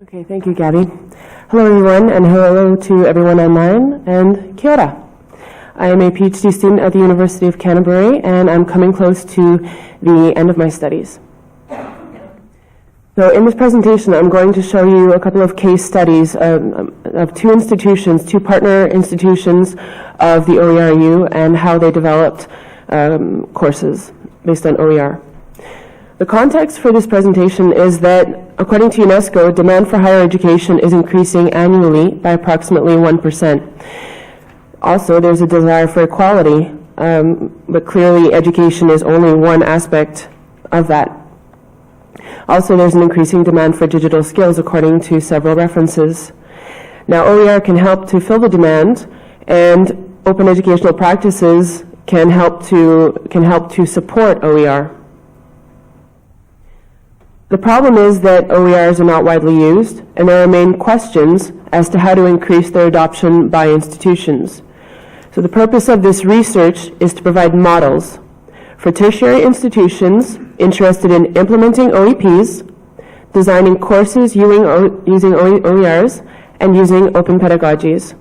Okay, thank you, Gabby. Hello, everyone, and hello to everyone online, and kia ora. I am a PhD student at the University of Canterbury, and I'm coming close to the end of my studies. So in this presentation, I'm going to show you a couple of case studies of two partner institutions of the OERu, and how they developed courses based on OER. The context for this presentation is that, according to UNESCO, demand for higher education is increasing annually by approximately 1%. Also, there's a desire for equality, but clearly education is only one aspect of that. Also, there's an increasing demand for digital skills, according to several references. Now, OER can help to fill the demand, and open educational practices can help to support OER. The problem is that OERs are not widely used, and there remain questions as to how to increase their adoption by institutions. So the purpose of this research is to provide models for tertiary institutions interested in implementing OEPs, designing courses using OERs, and using open pedagogies.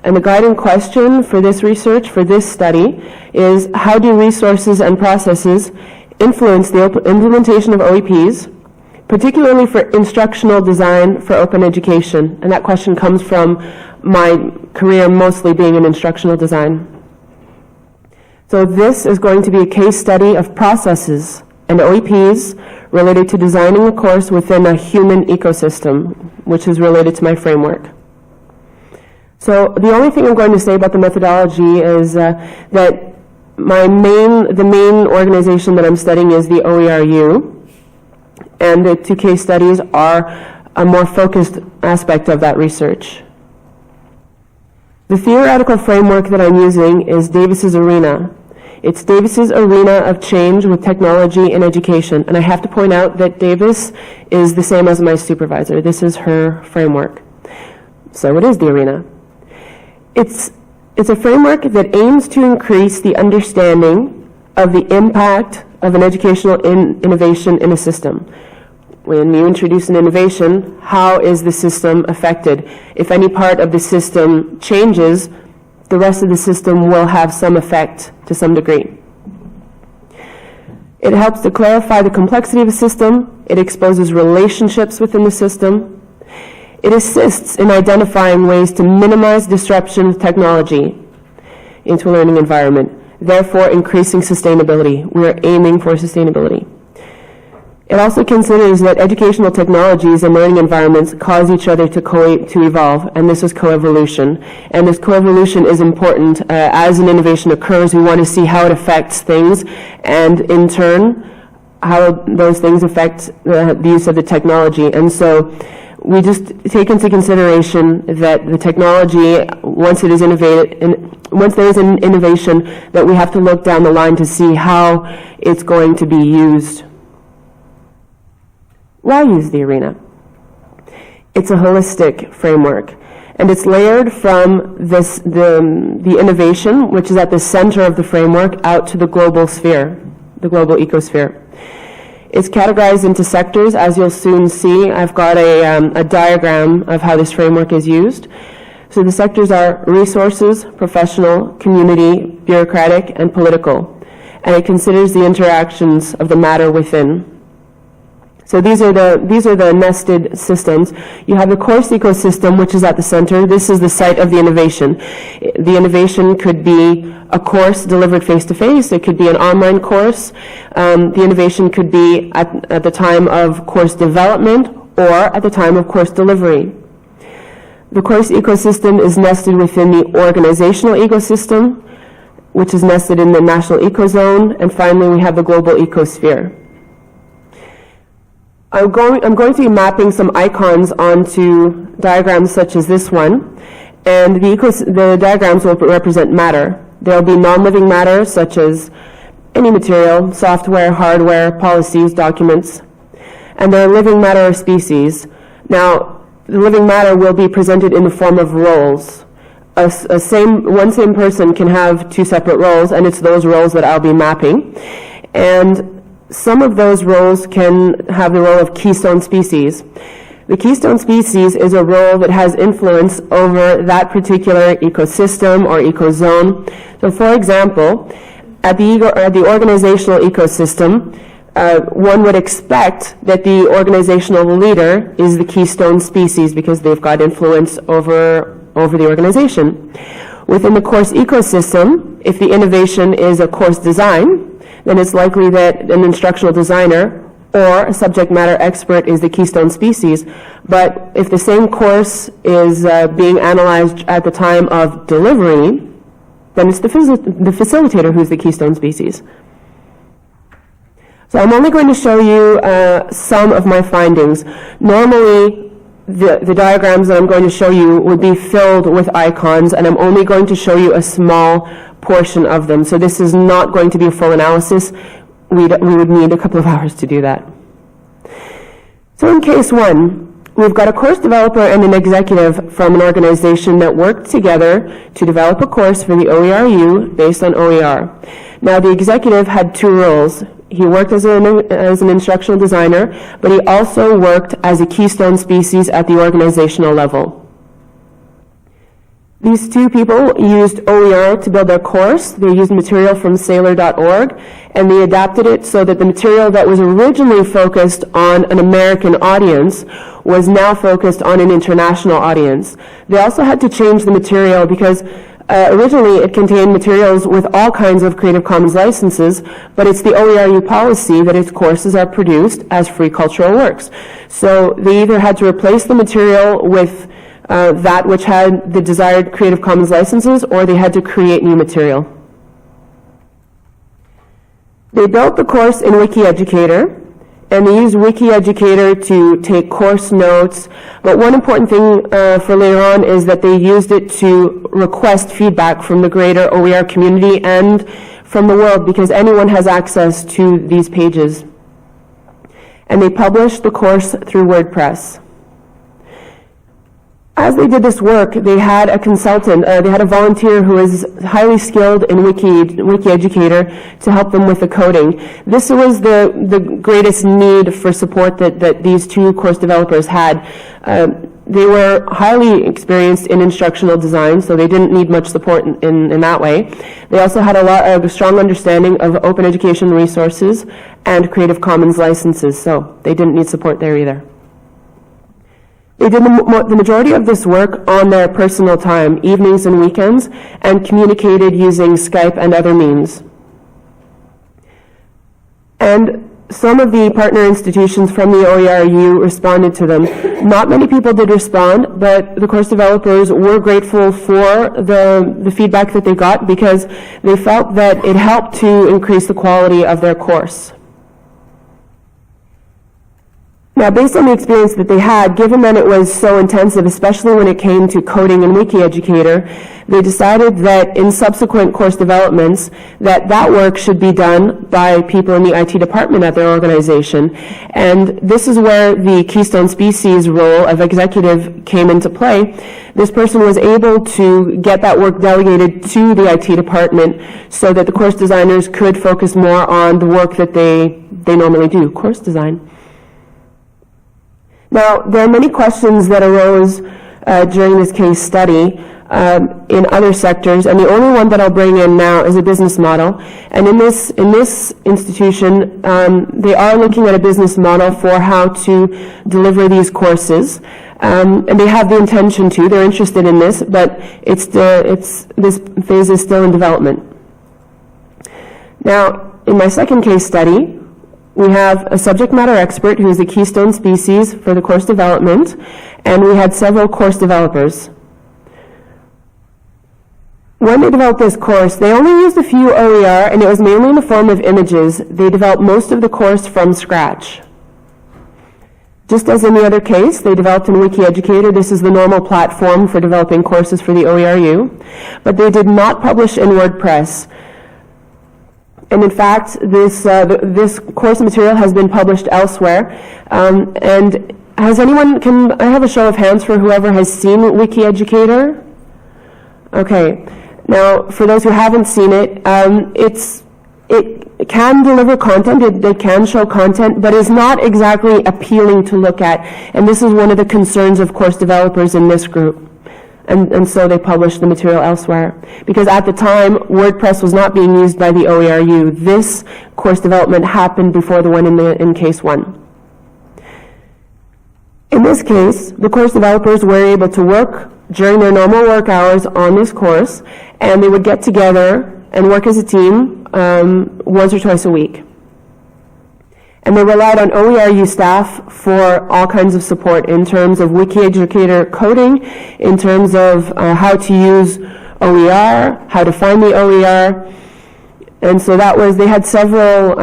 And the guiding question for this research, for this study, is how do resources and processes influence the implementation of OEPs, particularly for instructional design for open education? And that question comes from my career mostly being in instructional design. So this is going to be a case study of processes and OEPs related to designing a course within a human ecosystem, which is related to my framework. So the only thing I'm going to say about the methodology is that the main organization that I'm studying is the OERu, and the two case studies are a more focused aspect of that research. The theoretical framework that I'm using is Davis's arena. It's Davis's arena of change with technology in education, and I have to point out that Davis is the same as my supervisor. This is her framework. So it is the arena. It's a framework that aims to increase the understanding of the impact of an educational innovation in a system. When you introduce an innovation, how is the system affected? If any part of the system changes, the rest of the system will have some effect to some degree. It helps to clarify the complexity of a system. It exposes relationships within the system. It assists in identifying ways to minimize disruption of technology into a learning environment, therefore increasing sustainability. We are aiming for sustainability. It also considers that educational technologies and learning environments cause each other to evolve, and this is coevolution. And this coevolution is important. As an innovation occurs, we want to see how it affects things, and in turn, how those things affect the use of the technology. And so we just take into consideration that the technology, once there is an innovation, that we have to look down the line to see how it's going to be used. Why use the arena? It's a holistic framework, and it's layered from the innovation, which is at the center of the framework, out to the global sphere, the global ecosphere. It's categorized into sectors, as you'll soon see. I've got a diagram of how this framework is used. So the sectors are resources, professional, community, bureaucratic, and political. And it considers the interactions of the matter within. So these are the nested systems. You have the course ecosystem, which is at the center. This is the site of the innovation. The innovation could be a course delivered face-to-face. It could be an online course. The innovation could be at the time of course development or at the time of course delivery. The course ecosystem is nested within the organizational ecosystem, which is nested in the national ecozone. And finally, we have the global ecosphere. I'm going to be mapping some icons onto diagrams such as this one, and the diagrams will represent matter. There will be non-living matter such as any material, software, hardware, policies, documents, and there are living matter or species. Now, the living matter will be presented in the form of roles. One same person can have two separate roles, and it's those roles that I'll be mapping. And some of those roles can have the role of keystone species. The keystone species is a role that has influence over that particular ecosystem or ecozone. So for example, at the organizational ecosystem, one would expect that the organizational leader is the keystone species because they've got influence over the organization. Within the course ecosystem, if the innovation is a course design, then it's likely that an instructional designer or a subject matter expert is the keystone species. But if the same course is being analyzed at the time of delivery, then it's the facilitator who's the keystone species. So I'm only going to show you some of my findings. Normally, the diagrams that I'm going to show you would be filled with icons, and I'm only going to show you a small portion of them. So this is not going to be a full analysis. We would need a couple of hours to do that. So in case one, we've got a course developer and an executive from an organization that worked together to develop a course for the OERu based on OER. Now the executive had two roles. He worked as an instructional designer, but he also worked as a keystone species at the organizational level. These two people used OER to build their course. They used material from Sailor.org, and they adapted it so that the material that was originally focused on an American audience was now focused on an international audience. They also had to change the material because originally it contained materials with all kinds of Creative Commons licenses, but it's the OERu policy that its courses are produced as free cultural works. So they either had to replace the material with that which had the desired Creative Commons licenses, or they had to create new material. They built the course in WikiEducator, and they used WikiEducator to take course notes. But one important thing for later on is that they used it to request feedback from the greater OER community and from the world, because anyone has access to these pages. And they published the course through WordPress. As they did this work, they had a consultant, they had a volunteer who was highly skilled in WikiEducator to help them with the coding. This was the greatest need for support that these two course developers had. They were highly experienced in instructional design, so they didn't need much support in that way. They also had a strong understanding of open education resources and Creative Commons licenses, so they didn't need support there either. They did the majority of this work on their personal time, evenings and weekends, and communicated using Skype and other means. And some of the partner institutions from the OERu responded to them. Not many people did respond, but the course developers were grateful for the feedback that they got because they felt that it helped to increase the quality of their course. Now, based on the experience that they had, given that it was so intensive, especially when it came to coding in WikiEducator, they decided that in subsequent course developments, that work should be done by people in the IT department at their organization. And this is where the keystone species role of executive came into play. This person was able to get that work delegated to the IT department so that the course designers could focus more on the work that they normally do, course design. Now, there are many questions that arose during this case study in other sectors, and the only one that I'll bring in now is a business model. And in this institution, they are looking at a business model for how to deliver these courses, and they have the intention to. They're interested in this, but this phase is still in development. Now, in my second case study, we have a subject matter expert who is the keystone species for the course development, and we had several course developers. When they developed this course, they only used a few OER, and it was mainly in the form of images. They developed most of the course from scratch. Just as in the other case, they developed in WikiEducator. This is the normal platform for developing courses for the OERu, but they did not publish in WordPress. And in fact, this course material has been published elsewhere. And has anyone, can I have a show of hands for whoever has seen WikiEducator? Okay. Now, for those who haven't seen it, can deliver content, they can show content, but is not exactly appealing to look at. And this is one of the concerns of course developers in this group. And so they published the material elsewhere. Because at the time, WordPress was not being used by the OERu. This course development happened before the one in case 1. In this case, the course developers were able to work during their normal work hours on this course, and they would get together and work as a team once or twice a week. And they relied on OERu staff for all kinds of support in terms of WikiEducator coding, in terms of how to use OER, how to find the OER. And so they had several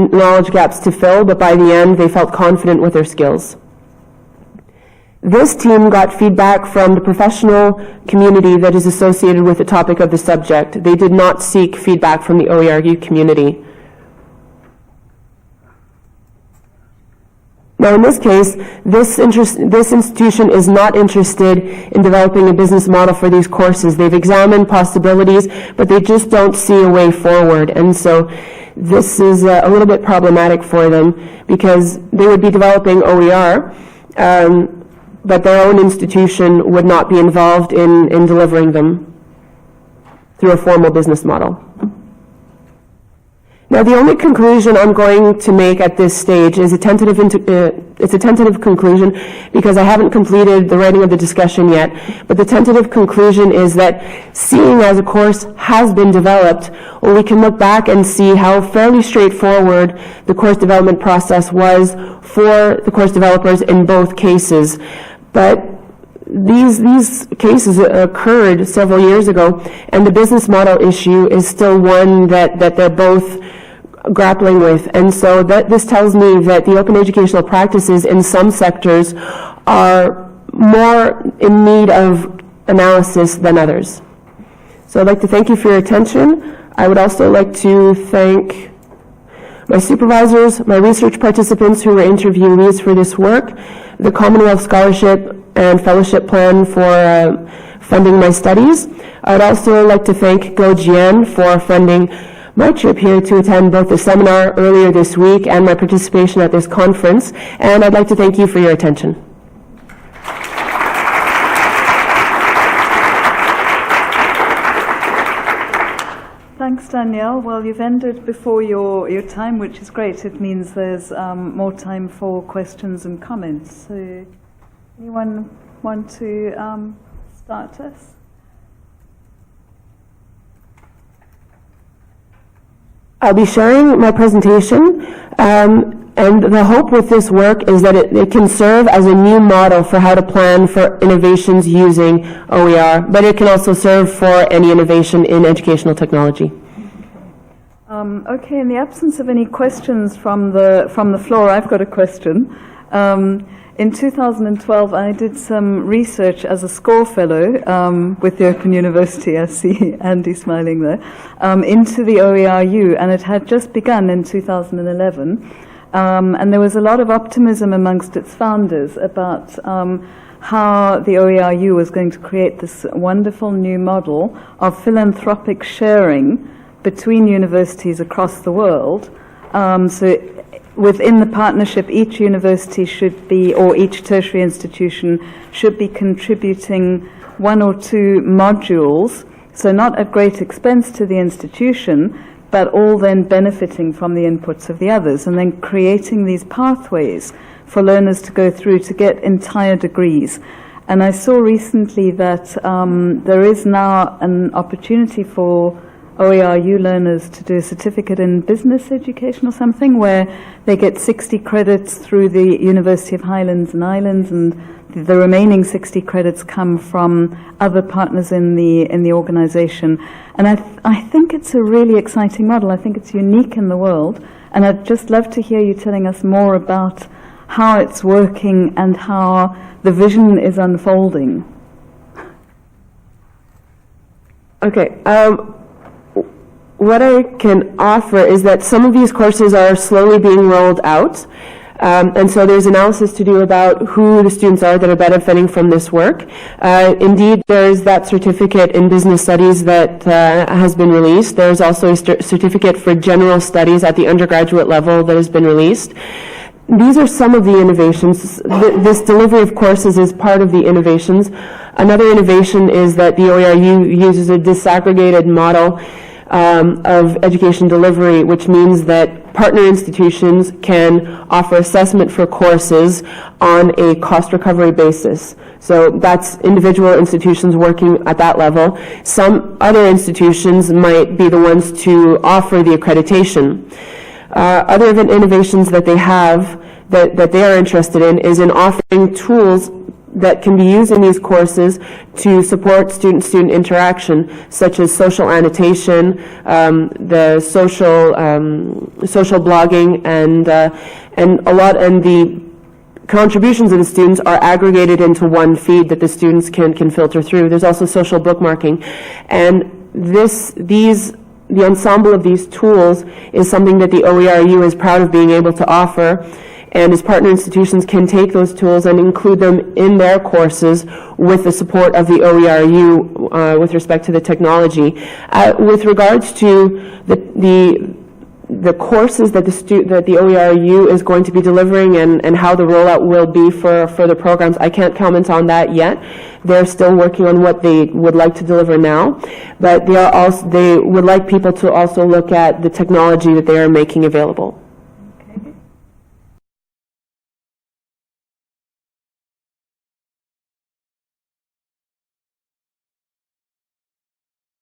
knowledge gaps to fill, but by the end they felt confident with their skills. This team got feedback from the professional community that is associated with the topic of the subject. They did not seek feedback from the OERu community. Now, in this case, this institution is not interested in developing a business model for these courses. They've examined possibilities, but they just don't see a way forward. And so this is a little bit problematic for them because they would be developing OER, but their own institution would not be involved in delivering them through a formal business model. Now, the only conclusion I'm going to make at this stage is it's a tentative conclusion because I haven't completed the writing of the discussion yet. But the tentative conclusion is that seeing as a course has been developed, well, we can look back and see how fairly straightforward the course development process was for the course developers in both cases. But these cases occurred several years ago, and the business model issue is still one that they're both grappling with. And so this tells me that the open educational practices in some sectors are more in need of analysis than others. So I'd like to thank you for your attention. I would also like to thank my supervisors, my research participants who were interviewees for this work, the Commonwealth Scholarship and Fellowship Plan for funding my studies. I would also like to thank GoGN for funding my trip here to attend both the seminar earlier this week and my participation at this conference. And I'd like to thank you for your attention. Thanks, Danielle. Well, you've ended before your time, which is great. It means there's more time for questions and comments. So anyone want to start us? I'll be sharing my presentation, and the hope with this work is that it can serve as a new model for how to plan for innovations using OER, but it can also serve for any innovation in educational technology. Okay, in the absence of any questions from the floor, I've got a question. In 2012, I did some research as a SCORE fellow with the Open University, I see Andy smiling there, into the OERu, and it had just begun in 2011. And there was a lot of optimism amongst its founders about how the OERu was going to create this wonderful new model of philanthropic sharing between universities across the world. So within the partnership, each university should be, or each tertiary institution should be contributing 1 or 2 modules, so not at great expense to the institution, but all then benefiting from the inputs of the others, and then creating these pathways for learners to go through to get entire degrees. And I saw recently that there is now an opportunity for OERu learners to do a certificate in business education or something, where they get 60 credits through the University of Highlands and Islands, and the remaining 60 credits come from other partners in the organization. And I think it's a really exciting model. I think it's unique in the world, and I'd just love to hear you telling us more about how it's working and how the vision is unfolding. Okay. What I can offer is that some of these courses are slowly being rolled out. And so there's analysis to do about who the students are that are benefiting from this work. Indeed, there's that certificate in business studies that has been released. There's also a certificate for general studies at the undergraduate level that has been released. These are some of the innovations. This delivery of courses is part of the innovations. Another innovation is that the OERu uses a disaggregated model of education delivery, which means that partner institutions can offer assessment for courses on a cost recovery basis. So that's individual institutions working at that level. Some other institutions might be the ones to offer the accreditation. Other innovations that they have that they are interested in is in offering tools that can be used in these courses to support student-student interaction, such as social annotation, the social blogging, and the contributions of the students are aggregated into one feed that the students can filter through. There's also social bookmarking, and the ensemble of these tools is something that the OERu is proud of being able to offer, and its partner institutions can take those tools and include them in their courses with the support of the OERu with respect to the technology. With regards to the courses that the OERu is going to be delivering and how the rollout will be for the programs, I can't comment on that yet. They're still working on what they would like to deliver now, but they would like people to also look at the technology that they are making available.